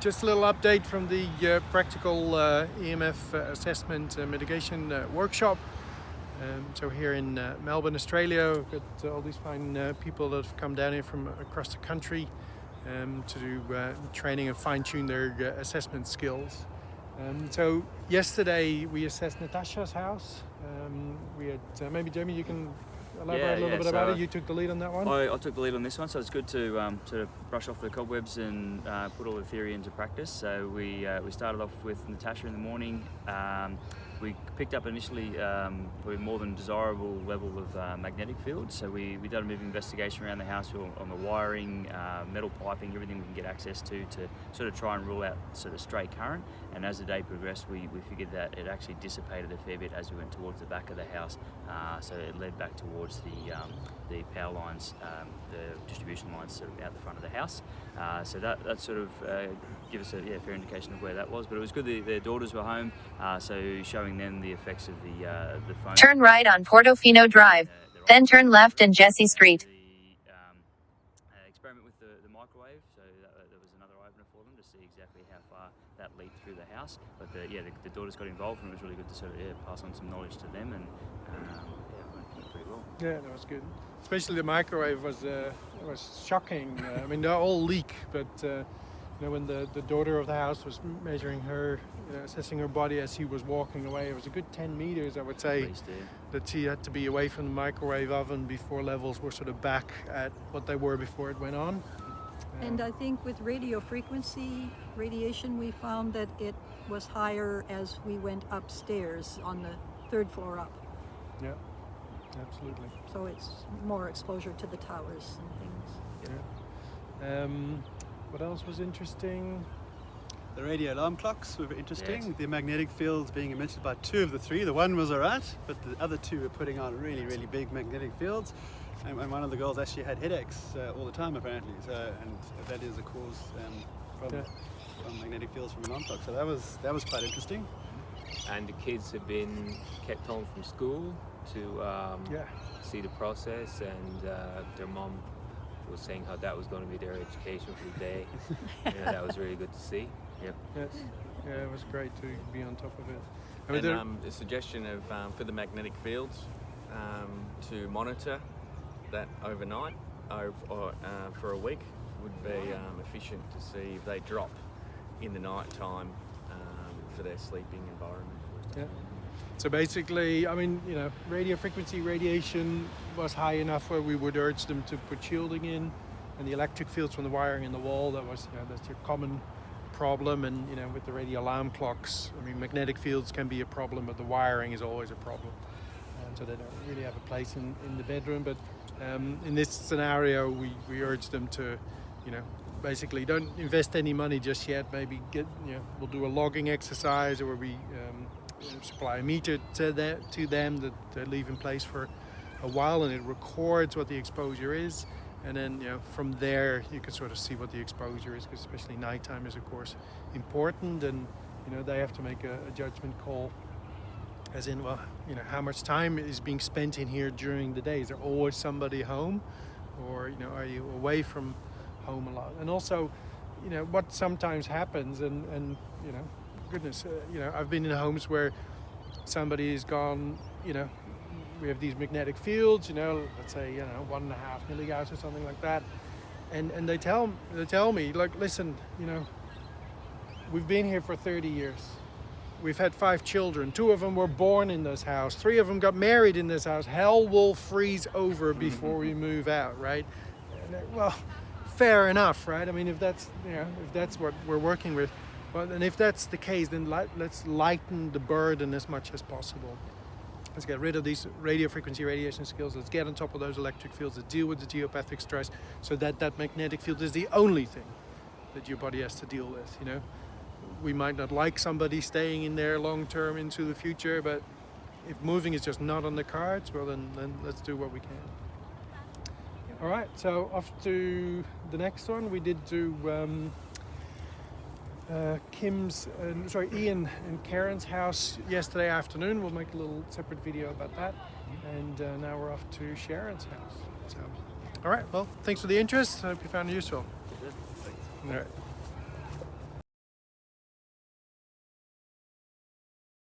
Just a little update from the practical EMF assessment mitigation workshop. So here in Melbourne, Australia, we've got all these fine people that have come down here from across the country to do training and fine-tune their assessment skills. So yesterday we assessed Natasha's house. We had, maybe Jamie, you can elaborate a little bit about it. You took the lead on that one. I took the lead on this one, so it's good to sort of brush off the cobwebs and put all the theory into practice. So we started off with Natasha in the morning. We picked up initially probably more than desirable level of magnetic field. So we did a bit of investigation around the house on the wiring, metal piping, everything we can get access to sort of try and rule out sort of stray current. And as the day progressed, we figured that it actually dissipated a fair bit as we went towards the back of the house. So it led back towards the power lines, the distribution lines sort of out the front of the house. So that sort of give us a fair indication of where that was. But it was good that their daughters were home, so showing them the effects of the phone. Turn right on Portofino Drive, then turn left in Jesse Street. Experiment with the microwave, so that was another opener for them to see exactly how far that leaked through the house. But the daughters got involved, and it was really good to sort of pass on some knowledge to them, and it went pretty well. Yeah, that was good. Especially the microwave was shocking. I mean, they all leak, but when the daughter of the house was measuring her, assessing her body as she was walking away, it was a good 10 meters, I would say, least, that she had to be away from the microwave oven before levels were sort of back at what they were before it went on. And I think with radio frequency radiation, we found that it was higher as we went upstairs on the third floor up. Yeah, absolutely. So it's more exposure to the towers and things. Yeah. What else was interesting? The radio alarm clocks were interesting. Yes. The magnetic fields being emitted by 2 of the 3. The one was alright, but the other 2 were putting on really, really big magnetic fields. And one of the girls actually had headaches all the time, apparently. So, and that is a cause from magnetic fields from alarm clocks. So that was quite interesting. And the kids have been kept home from school to see the process, and their mom was saying how that was going to be their education for the day. That was really good to see. Yep. Yes. Yeah, it was great to be on top of it. I mean, And the suggestion of for the magnetic fields to monitor that overnight or for a week would be efficient to see if they drop in the night time for their sleeping environment. Yeah. So basically, I mean, radio frequency radiation was high enough where we would urge them to put shielding in, and the electric fields from the wiring in the wall, that's your common problem. And with the radio alarm clocks, I mean, magnetic fields can be a problem, but the wiring is always a problem. And so they don't really have a place in the bedroom. But in this scenario, we urge them to, basically don't invest any money just yet. Maybe we'll do a logging exercise, or we supply a meter to them that they leave in place for a while, and it records what the exposure is. And then from there you can sort of see what the exposure is, because especially nighttime is of course important, and they have to make a judgment call, as in, well, how much time is being spent in here during the day. Is there always somebody home, or are you away from home a lot? And also what sometimes happens, and goodness, I've been in homes where somebody's gone, we have these magnetic fields, let's say 1.5 milligauss or something like that, and they tell me, like, listen, we've been here for 30 years, we've had 5 children, 2 of them were born in this house, 3 of them got married in this house, hell will freeze over before we move out, right? And, well, fair enough, right? I mean, if that's what we're working with. Well, and if that's the case, then let's lighten the burden as much as possible. Let's get rid of these radio frequency radiation skills. Let's get on top of those electric fields. Let's deal with the geopathic stress, so that magnetic field is the only thing that your body has to deal with. We might not like somebody staying in there long term into the future, but if moving is just not on the cards, well, then let's do what we can. All right, so off to the next one. We did do Ian and Karen's house yesterday afternoon. We'll make a little separate video about that. And now we're off to Sharon's house. So, all right, well, thanks for the interest. I hope you found it useful. All right.